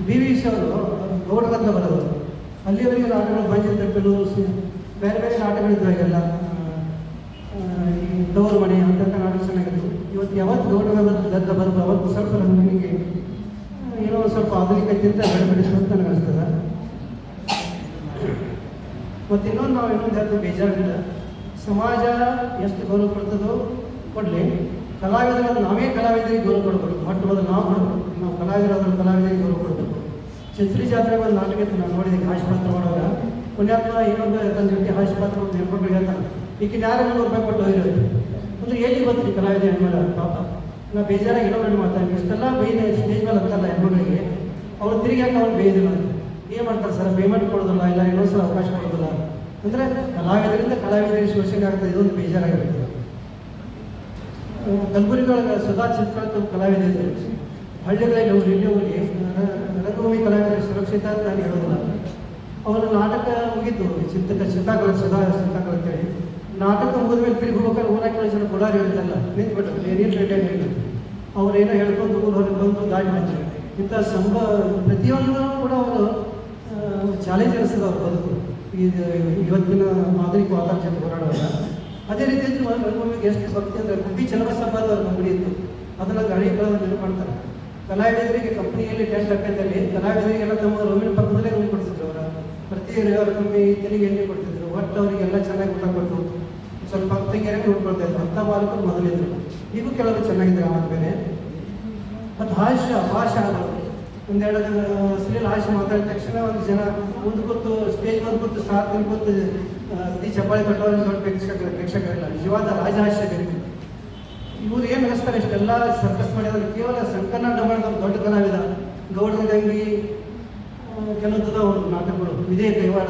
B V C ಅವರು ಗೌಡಗದ್ದ ಬರೋದು ಅಲ್ಲಿವರೆಗೆ ನಾಟಕಗಳು ಬಂದಿರ್ತಕ್ಕಲು ಬೇರೆ ಬೇರೆ ನಾಟಕಗಳಿದ್ದಾಗೆಲ್ಲ ಈ ತವರು ಮನೆ ಅಂತ ನಾಟಕ ಚೆನ್ನಾಗಿತ್ತು. ಇವತ್ತು ಯಾವತ್ತು ಗದ್ದ ಬರೋದು ಅವತ್ತು ಸ್ವಲ್ಪ ನನಗೆ ಏನೋ ಸ್ವಲ್ಪ ಆಧುನಿಕತೆಯಿಂದ ಬೆಳೆಬಿಡಿಸು ಅಂತ ನನಗೆ ಅನಿಸ್ತದೆ. ಮತ್ತು ಇನ್ನೊಂದು ನಾವು ಇನ್ನೊಂದು ಹೇಳ್ತೀವಿ ಬೇಜಾರಿಲ್ಲ, ಸಮಾಜ ಎಷ್ಟು ಗೌರವ ಕೊಡ್ತದೋ ಕೊಡಲಿ, ಕಲಾವಿದರಾದ ನಾವೇ ಕಲಾವಿದರಿಗೆ ಗೌರವ ಕೊಡಬೇಕು. ಮೊಟ್ಟ ಮೊದಲು ನಾವು ಕೊಡಬೇಕು, ನಾವು ಕಲಾವಿದರಾದ ಕಲಾವಿದರಿಗೆ ಗೌರವ ಕೊಡಬೇಕು. ಚಿತ್ರಿ ಜಾತ್ರೆಗೆ ಒಂದು ನಾಟಕ ಇತ್ತು, ನಾನು ನೋಡಿದೆ ಹಾಸ್ಯ ಪಾತ್ರ ಮಾಡುವಾಗ ಪುಣ್ಯಾತ್ಮ ಇನ್ನೊಂದು ತನ್ನ ಜೊತೆ ಹಾಸ್ಯ ಪಾತ್ರ ಒಂದು ಹೆಣ್ಮಕ್ಳು ಹೇಳ್ತಾನೆ, ಈಗಿನ ಯಾರು ₹100 ಕೊಟ್ಟು ಹೋಗಿರೋದು ಅಂದರೆ ಎಲ್ಲಿ ಬರ್ತೀವಿ ಕಲಾವಿದ ಹೆಣ್ಮರ ಪಾಪ. ನಾವು ಬೇಜಾರಾಗಿ ಇನ್ನೊಂದು ಮಾತಾಡಿ ಇಷ್ಟೆಲ್ಲ ಬೈದ ಸ್ಟೇಜ್ ಮೇಲೆ ಅಂತಲ್ಲ ಹೆಣ್ಮಗಳಿಗೆ, ಅವ್ರು ತಿರುಗಿ ಯಾಕೆ ಅವ್ರು ಬೇಯ್ದಿಲ್ಲ ಏನು ಮಾಡ್ತಾರೆ ಸರ್, ಪೇಮೆಂಟ್ ಕೊಡೋದಿಲ್ಲ, ಇಲ್ಲ ಇನ್ನೊಂದು ಸಲ ಅವಕಾಶ ಕೊಡೋದಿಲ್ಲ ಅಂದರೆ ಕಲಾವಿದರಿಂದ ಕಲಾವಿದರಿಗೆ ಶೋಷಣೆ ಆಗ್ತದೆ. ಇದೊಂದು ಬೇಜಾರಾಗಿರ್ತದೆ. ಕಲಬುರಗಿಯೊಳಗೆ ಸುಧಾ ಚಿತ್ರ ಕಲಾವಿದರು ಹಳ್ಳಿಗಳಲ್ಲಿ ಅವರು ಇಲ್ಲಿ ಹೋಗಿ ರಂಗಭೂಮಿ ಕಲಾವಿದರಿಗೆ ಸುರಕ್ಷಿತ ಅಂತ ನಾನು ಹೇಳೋದಿಲ್ಲ. ಅವರ ನಾಟಕ ಮುಗಿತು ಚಿತ್ತಾಕಲ ಸುಧಾ ಚಿತ್ತಾಕಲ ಅಂತೇಳಿ ನಾಟಕ ಮುಗಿದ ಮೇಲೆ ತಿರುಗಿ ಹೋಗ್ಬೇಕಾದ್ರೆ ಊರಾಗಿ ಜನ ಕೊಡಾರಿ ಹೇಳ್ತಲ್ಲ ನಿಂತ್ಬಿಟ್ಟು ಏನೇನು ರಿಟೈನ್ ಹೇಳಿ ಅವ್ರು ಏನೋ ಹೇಳ್ಕೊಂಡು ಊರು ಹೊರಗೆ ಬಂದು ದಾಟಿ ಮಾಡ್ತಾರೆ. ಇಂಥ ಪ್ರತಿಯೊಂದು ಕೂಡ ಅವರು ಚಾಲೆಂಜ್ ಅನಿಸ್ತದೆ ಅವ್ರ ಬದುಕು ಇದು ಇವತ್ತಿನ ಆಧುನಿಕ ವಾತಾವರಣ ಜೊತೆ ಹೋರಾಡುವಾಗ. ಅದೇ ರೀತಿ ರಂಗಭೂಮಿಗೆ ಎಷ್ಟು ಭಕ್ತಿ ಅಂದರೆ ಗುಬ್ಬಿ ಚನ್ನಬಸಪ್ಪ ಅವ್ರ ಕಂಪನಿ ಇತ್ತು, ಅದನ್ನು ಗಾಡಿಗಳನ್ನು ನೆನಪು ಮಾಡ್ತಾರೆ. ಕಲಾವಿದರಿಗೆ ಕಂಪನಿಯಲ್ಲಿ ಟೆಸ್ಟ್ ಹಾಕಿದ್ದಲ್ಲಿ ಕಲಾವಿದರಿಗೆಲ್ಲ ತಮ್ಮ ರೂಮಿನ ಪಕ್ಕದಲ್ಲೇ ರೂಮ್ ಕೊಡ್ತಿದ್ರು. ಅವರ ಪ್ರತಿ ಕಮ್ಮಿ ತೆರಿಗೆ ಎಣ್ಣೆ ಕೊಡ್ತಿದ್ರು. ಒಟ್ಟು ಅವರಿಗೆಲ್ಲ ಚೆನ್ನಾಗಿ ಊಟ ಕೊಟ್ಟು ಸ್ವಲ್ಪ ಭಕ್ತಿಗೆರೆ ನೋಡ್ಕೊಳ್ತಾ ಇದ್ರು. ಅಂಥ ಮಾಲಕರು ಮೊದಲಿದ್ರು. ಈಗೂ ಕೆಲವರು ಚೆನ್ನಾಗಿದ್ದಾರೆ ಆವಾಗ ಬೇರೆ. ಮತ್ತು ಭಾಷೆ ಒಂದೆರಡು ಅಶ್ಲೀಲ ಹಾಸ್ಯ ಮಾತಾಡಿದ ತಕ್ಷಣ ಒಂದು ಜನ ಮುಂದೆ ಕೂತು ಸ್ಟೇಜ್ ಬಂದು ಕೂತು ಸ್ಟಾರ್ ಕೂತು ಅತಿ ಚಪ್ಪಾಳೆ ಕಟ್ಟೋರಿಗೆ ದೊಡ್ಡ ಪ್ರೇಕ್ಷಕರಿಲ್ಲ, ನಿಜವಾದ ರಾಜಹಾಸ್ಯ ಬೇಕು. ಇವರು ಏನು ನಡೆಸ್ತಾರೆ, ಇಷ್ಟೆಲ್ಲ ಸರ್ಕಸ್ ಮಾಡಿದ್ರೆ ಕೇವಲ ಸಂಕನಾಟ ಮಾಡಿದ ದೊಡ್ಡ ಕಲಾವಿದ ಗೌಡರಂಗಿ ಕೆಲವೊಂದು ಅವರು ನಾಟಕಗಳು ಇದೇ ಕೈವಾಡ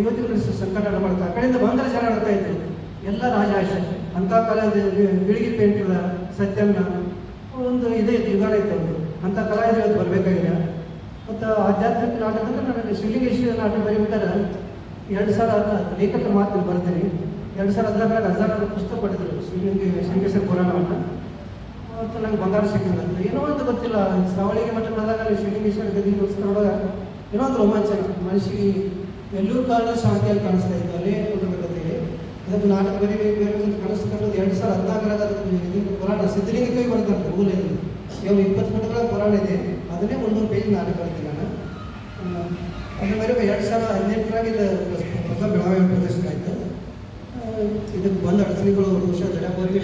ಯುವತಿಗಳು ಸಂಕನಾಟ ಮಾಡ್ತಾರೆ. ಆ ಕಡೆಯಿಂದ ಬಂದರೆ ಜನ ಆಡ್ತಾ ಇದ್ರು, ಎಲ್ಲ ರಾಜಹಾಸ್ಯ. ಅಂಥ ಕಲಾವಿದ ಬಿಳಿಗಿ ಪೇಂಟದ ಸತ್ಯನ್ನ ಒಂದು ಇದೇ ಯುಗಾನ ಇತ್ತು ಅವರು. ಅಂಥ ಕಲಾವಿದರು ಇವತ್ತು ಬರಬೇಕಾಗಿದೆ. ಮತ್ತು ಆಧ್ಯಾತ್ಮಿಕ ನಾಟಕ ಅಂದರೆ ನನಗೆ ಶಿವಲಿಂಗೇಶ್ವರ ನಾಟಕ ಬರೀಬೇಕಾದ್ರೆ 2010 ಲೇಖಕ ಮಾತು ಬರ್ತೀನಿ. 2014 1000 ಪುಸ್ತಕ ಪಡೆದರು ಶಿವಲಿಂಗೇಶ್ವರ ಪುರಾಣವನ್ನು. ಮತ್ತು ನಂಗೆ ಬಂಗಾರ ಸಿಕ್ಕಿಲ್ಲ ಅಂತ ಏನೋ ಒಂದು ಗೊತ್ತಿಲ್ಲ. ಸಾವಳಿಗೆ ಮಠ ಬಂದಾಗ ಶಿವಲಿಂಗೇಶ್ವರ ಗದಿಗೋಸ್ಕರ ನೋಡುವಾಗ ಏನೋ ಒಂದು ರೋಮಾಂಚನ ಮನಸ್ಸಿಗೆ ಎಲ್ಲೂ ಕಾರಣ ಶಾಂತಿಯಲ್ಲಿ ಕಾಣಿಸ್ತಾ ಇತ್ತು. ಅಲ್ಲೇ ಕೊಟ್ಟಿರ್ತೇವೆ ಅದಕ್ಕೆ ನಾಟಕ ಬರೀಬೇಕು ಅಂತ ಕಾಣಿಸ್ಕೊಂಡು 2014 ಪುರಾಣ ಸಿದ್ಧಲಿಂಗಕ್ಕೆ ಬರ್ತಾರೆ ಮೂಲ ಇದು. ಇವಾಗ 20 ಪುಟಗಳ ಪುರಾಣ ಇದೆ, ಅದನ್ನೇ 300 ಪೇಜ್ ನಾಟಕ ಬರ್ತೀನಿ ನಾನು. ಅದ್ರ ಮೇಲೆ 2018 ಇದು ಬೆಳಗಾವಿ ಪ್ರದರ್ಶನ ಆಯಿತು. ಇದಕ್ಕೆ ಬಂದ ಅಡಚಣೆಗಳು ಬಹುಶಃ ಜಡಪವರಿಗೆ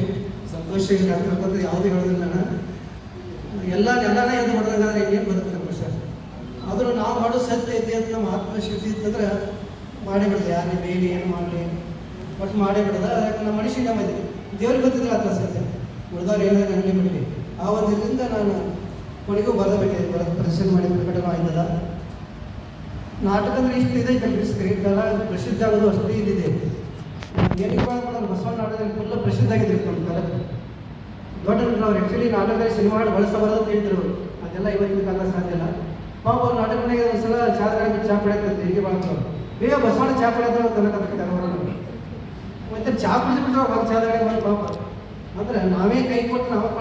ಸಂತೋಷ ಆಗ್ತಿರ್ತಕ್ಕಂಥ ಯಾವುದೂ ಹೇಳೋದಿಲ್ಲ ನಾನು. ಎಲ್ಲನೇ ಎದ್ದು ಹೊಡೆದಾದ್ರೆ ಏನು ಬದುಕ್ತಾರೆ ಬಹುಶಃ. ಆದರೂ ನಾವು ಮಾಡೋ ಸತ್ಯ ಐತಿ ಅಂತ ನಮ್ಮ ಆತ್ಮಶಕ್ತಿ ಇತ್ತಂದ್ರೆ ಮಾಡೇ ಬಿಡೋದು, ಯಾರೇ ಬೇಲಿ ಏನು ಮಾಡಲಿ ಬಟ್ ಮಾಡೇ ಬಿಡೋದು. ಅದಕ್ಕೆ ನಮ್ಮ ಮನುಷ್ಯನ ಬಂದಿದೆ, ದೇವ್ರಿಗೆ ಗೊತ್ತಿದ್ರೆ ಆತ್ಮಸತ್ಯ ಉಳಿದವ್ರು ಏನಾದ್ರು ನನಗೆ ಬಿಡಲಿ. ಆ ಒಂದು ಇದರಿಂದ ನಾನು ಕೊನೆಗೂ ಬರೆದ ಪ್ರದರ್ಶನ ಮಾಡಿ ಪ್ರಕಟಣ ಆಯ್ತದ. ನಾಟಕ ಅಂದರೆ ಇಷ್ಟು ಇದೆ ಕಲ್ಪಿಸ್ತೀರಿ, ಕಲಾ ಪ್ರಸಿದ್ಧ ಆಗೋದು ಅಷ್ಟೇ ಇದಿದೆ. ಏನಕ್ಕೆ ಮಾಡೋದು ಬಸವಣ್ಣ ನಾಟಕದಲ್ಲಿ ಫುಲ್ಲ ಪ್ರಸಿದ್ಧ ಆಗಿದ್ರು ನಮ್ಮ ಕಾಲಕ್ಕೆ. ದೊಡ್ಡ ಅವ್ರು ಆ್ಯಕ್ಚುಲಿ ನಾಟಕದಲ್ಲಿ ಸಿನಿಮಾ ಹಾಡು ಬಳಸಬಾರದು ಅಂತ ಹೇಳ್ತಿರು, ಅದೆಲ್ಲ ಇವತ್ತಿನ ಕಾಲ ಸಾಧ್ಯ ಇಲ್ಲ. ಪಾಪ ಅವ್ರು ನಾಟಕನಾಗ ಒಂದ್ಸಲ ಚಾದ ಚಾ ಪಡೆಯುತ್ತೆ ಹೀಗೆ ಮಾಡ್ತಾರೆ, ಬೇಗ ಬಸವಣ್ಣ ಚಾ ಪಡೆಯೋದು ತನಕ ಅವರು ಮತ್ತೆ ಚಾ ಕುಡಿದ್ಬಿಟ್ರೆ ಅವ್ರು ಚಾದ ಬಂದು ಪಾಪ ಅಂದರೆ ನಾವೇ ಕೈ ಕೊಟ್ಟು ನಾವು